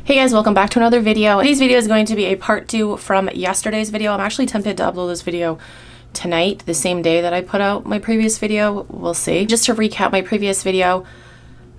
Hey guys, welcome back to another video. Today's video is going to be a part 2 from yesterday's video. I'm actually tempted to upload this video tonight, the same day that I put out my previous video. We'll see. Just to recap my previous video,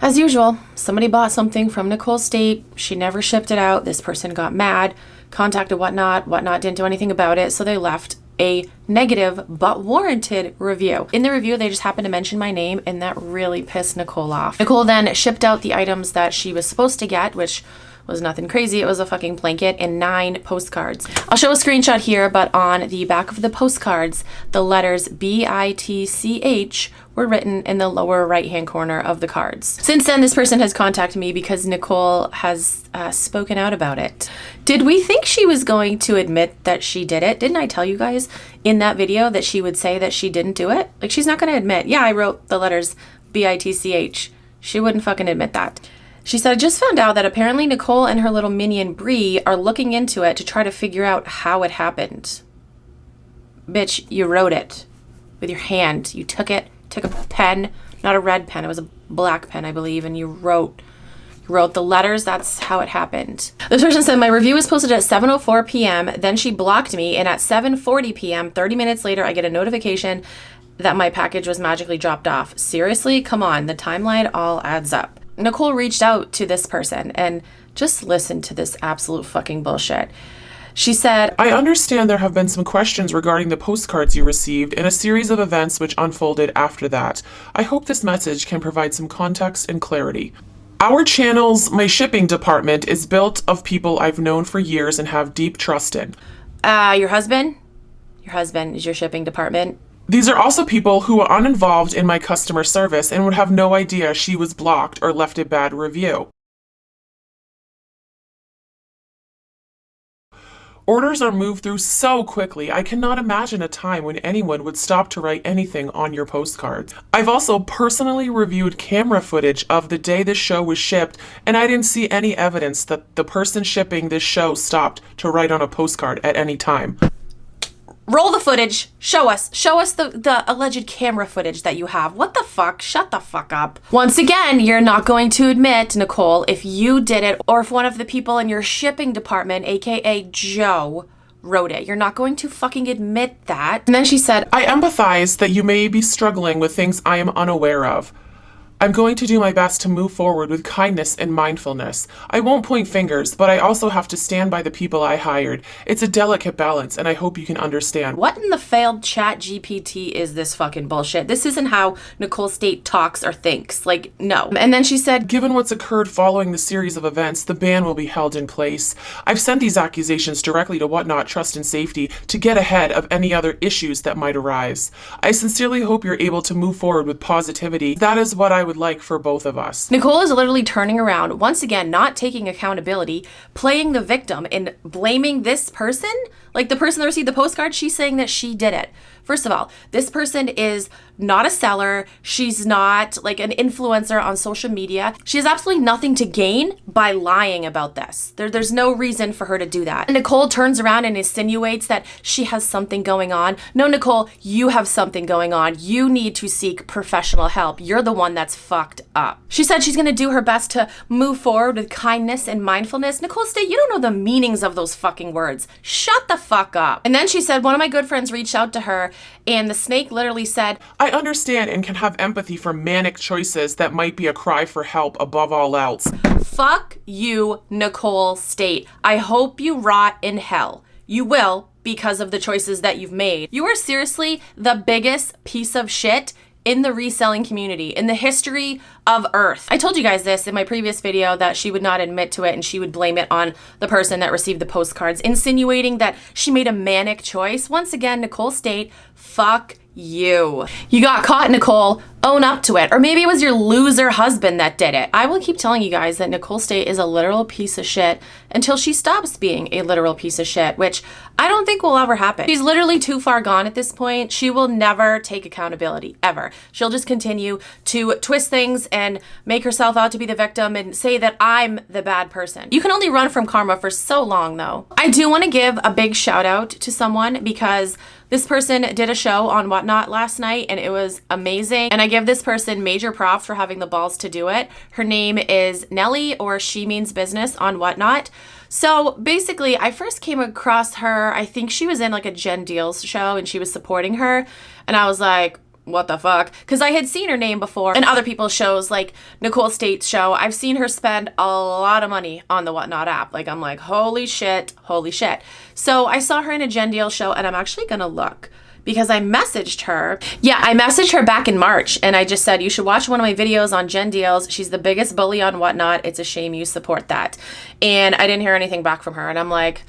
as usual, somebody bought something from Nicole State. She never shipped it out. This person got mad, contacted Whatnot. Whatnot didn't do anything about it, so they left a negative but warranted review. In the review, they just happened to mention my name, and that really pissed Nicole off. Nicole then shipped out the items that she was supposed to get, which was nothing crazy. It was a fucking blanket and 9 postcards. I'll show a screenshot here, but on the back of the postcards, the letters BITCH were written in the lower right-hand corner of the cards. Since then, this person has contacted me because Nicole has spoken out about it. Did we think she was going to admit that she did it? Didn't I tell you guys in that video that she would say that she didn't do it? Like, she's not gonna admit, yeah, I wrote the letters BITCH. She wouldn't fucking admit that. She said, I just found out that apparently Nicole and her little minion Bree are looking into it to try to figure out how it happened. Bitch, you wrote it with your hand. You took a pen, not a red pen, it was a black pen, I believe, and you wrote the letters. That's how it happened. This person said, my review was posted at 7:04 p.m. Then she blocked me, and at 7:40 p.m., 30 minutes later, I get a notification that my package was magically dropped off. Seriously? Come on, the timeline all adds up. Nicole reached out to this person and just listened to this absolute fucking bullshit. She said, I understand there have been some questions regarding the postcards you received and a series of events which unfolded after that. I hope this message can provide some context and clarity. Our channel's My Shipping department is built of people I've known for years and have deep trust in. Your husband? Your husband is your shipping department? These are also people who are uninvolved in my customer service and would have no idea she was blocked or left a bad review. Orders are moved through so quickly, I cannot imagine a time when anyone would stop to write anything on your postcards. I've also personally reviewed camera footage of the day this show was shipped, and I didn't see any evidence that the person shipping this show stopped to write on a postcard at any time. Roll the footage. Show us the alleged camera footage that you have. What the fuck? Shut the fuck up. Once again, you're not going to admit, Nicole, if you did it or if one of the people in your shipping department, aka Joe, wrote it. You're not going to fucking admit that. And then she said, I empathize that you may be struggling with things I am unaware of. I'm going to do my best to move forward with kindness and mindfulness. I won't point fingers, but I also have to stand by the people I hired. It's a delicate balance, and I hope you can understand. What in the failed chat GPT is this fucking bullshit? This isn't how Nicole State talks or thinks. Like, no. And then she said, given what's occurred following the series of events, the ban will be held in place. I've sent these accusations directly to Whatnot Trust and Safety to get ahead of any other issues that might arise. I sincerely hope you're able to move forward with positivity. That is what I would like for both of us. Nicole is literally turning around, once again, not taking accountability, playing the victim and blaming this person. Like the person that received the postcard, she's saying that she did it. First of all, this person is not a seller. She's not like an influencer on social media. She has absolutely nothing to gain by lying about this. There's no reason for her to do that. And Nicole turns around and insinuates that she has something going on. No, Nicole, you have something going on. You need to seek professional help. You're the one that's fucked up. She said she's gonna do her best to move forward with kindness and mindfulness. Nicole State, you don't know the meanings of those fucking words. Shut the fuck up. And then she said one of my good friends reached out to her, and the snake literally said, I understand and can have empathy for manic choices that might be a cry for help above all else. Fuck you, Nicole State. I hope you rot in hell. You will, because of the choices that you've made. You are seriously the biggest piece of shit in the reselling community, in the history of Earth. I told you guys this in my previous video that she would not admit to it and she would blame it on the person that received the postcards, insinuating that she made a manic choice. Once again, Nicole State, fuck you. You got caught, Nicole. Own up to it. Or maybe it was your loser husband that did it. I will keep telling you guys that Nicole State is a literal piece of shit until she stops being a literal piece of shit, which I don't think will ever happen. She's literally too far gone at this point. She will never take accountability, ever. She'll just continue to twist things and make herself out to be the victim and say that I'm the bad person. You can only run from karma for so long, though. I do want to give a big shout out to someone because this person did a show on Whatnot Whatnot last night, and it was amazing. And I give this person major props for having the balls to do it. Her name is Nellie, or She Means Business on Whatnot. So basically, I first came across her, I think she was in like a Jen Deals show and she was supporting her. And I was like, what the fuck? Because I had seen her name before in other people's shows, like Nicole State's show. I've seen her spend a lot of money on the Whatnot app. Like, I'm like, holy shit, holy shit. So I saw her in a Jen Deals show, and I'm actually gonna look because I messaged her. Yeah, I messaged her back in March, and I just said, you should watch one of my videos on Jen Deals. She's the biggest bully on Whatnot. It's a shame you support that. And I didn't hear anything back from her, and I'm like,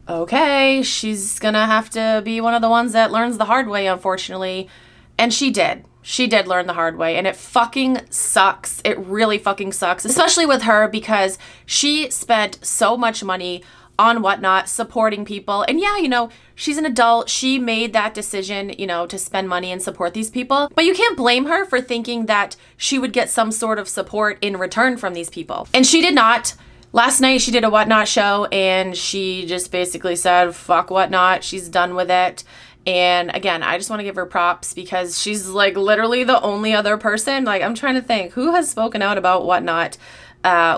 okay, she's gonna have to be one of the ones that learns the hard way, unfortunately. And she did. She did learn the hard way, and it fucking sucks. It really fucking sucks, especially with her, because she spent so much money on Whatnot supporting people. And yeah, you know, she's an adult. She made that decision, you know, to spend money and support these people. But you can't blame her for thinking that she would get some sort of support in return from these people. And she did not. Last night she did a Whatnot show, and she just basically said, fuck Whatnot. She's done with it. And again, I just want to give her props because she's like literally the only other person. Like, I'm trying to think who has spoken out about Whatnot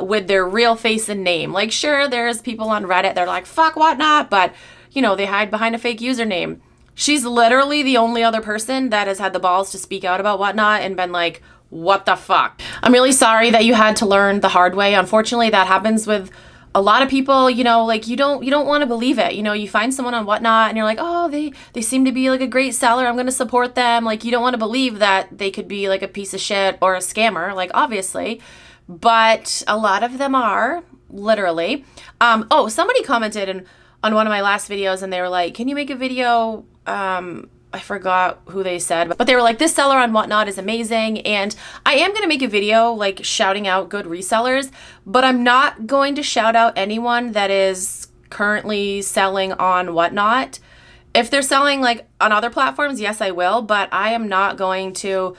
with their real face and name. Like, sure, there's people on Reddit, they're like, fuck Whatnot, but you know, they hide behind a fake username. She's literally the only other person that has had the balls to speak out about Whatnot and been like, what the fuck? I'm really sorry that you had to learn the hard way. Unfortunately, that happens with a lot of people. You know, like, you don't want to believe it. You know, you find someone on Whatnot and you're like, oh, they seem to be like a great seller, I'm going to support them. Like, you don't want to believe that they could be like a piece of shit or a scammer, like, obviously. But a lot of them are, literally. Oh, somebody commented on one of my last videos, and they were like, can you make a video, I forgot who they said, but they were like, this seller on Whatnot is amazing. And I am going to make a video like shouting out good resellers, but I'm not going to shout out anyone that is currently selling on Whatnot. If they're selling like on other platforms, yes, I will, but I am not going to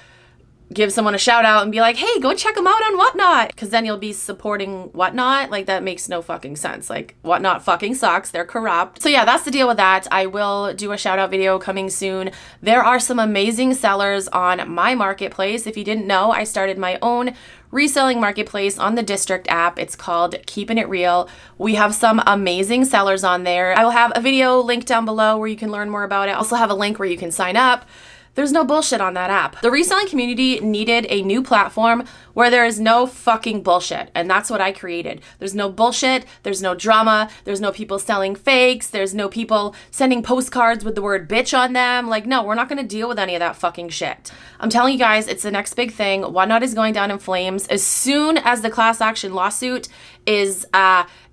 give someone a shout out and be like, hey, go check them out on Whatnot, because then you'll be supporting Whatnot. Like, that makes no fucking sense. Like, Whatnot fucking sucks. They're corrupt. So yeah, that's the deal with that. I will do a shout out video coming soon. There are some amazing sellers on my marketplace. If you didn't know, I started my own reselling marketplace on the District app. It's called Keepin It Real. We have some amazing sellers on there. I will have a video linked down below where you can learn more about it. I also have a link where you can sign up. There's no bullshit on that app. The reselling community needed a new platform where there is no fucking bullshit, and that's what I created. There's no bullshit, there's no drama, there's no people selling fakes, there's no people sending postcards with the word bitch on them. Like, no, we're not gonna deal with any of that fucking shit. I'm telling you guys, it's the next big thing. Whatnot is going down in flames. As soon as the class action lawsuit is,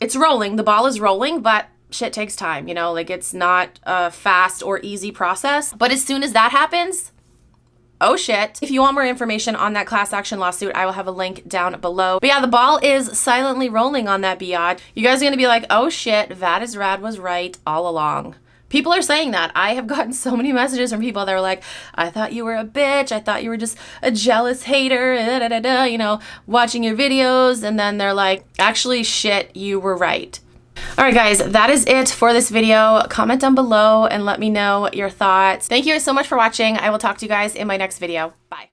it's rolling, the ball is rolling, but shit takes time, you know, like, it's not a fast or easy process. But as soon as that happens, oh shit. If you want more information on that class action lawsuit, I will have a link down below. But yeah, the ball is silently rolling on that biatch. You guys are gonna be like, oh shit, That Is Rad was right all along. People are saying that. I have gotten so many messages from people that are like, I thought you were a bitch. I thought you were just a jealous hater, you know, watching your videos. And then they're like, actually, shit, you were right. All right, guys, that is it for this video. Comment down below and let me know your thoughts. Thank you guys so much for watching. I will talk to you guys in my next video. Bye.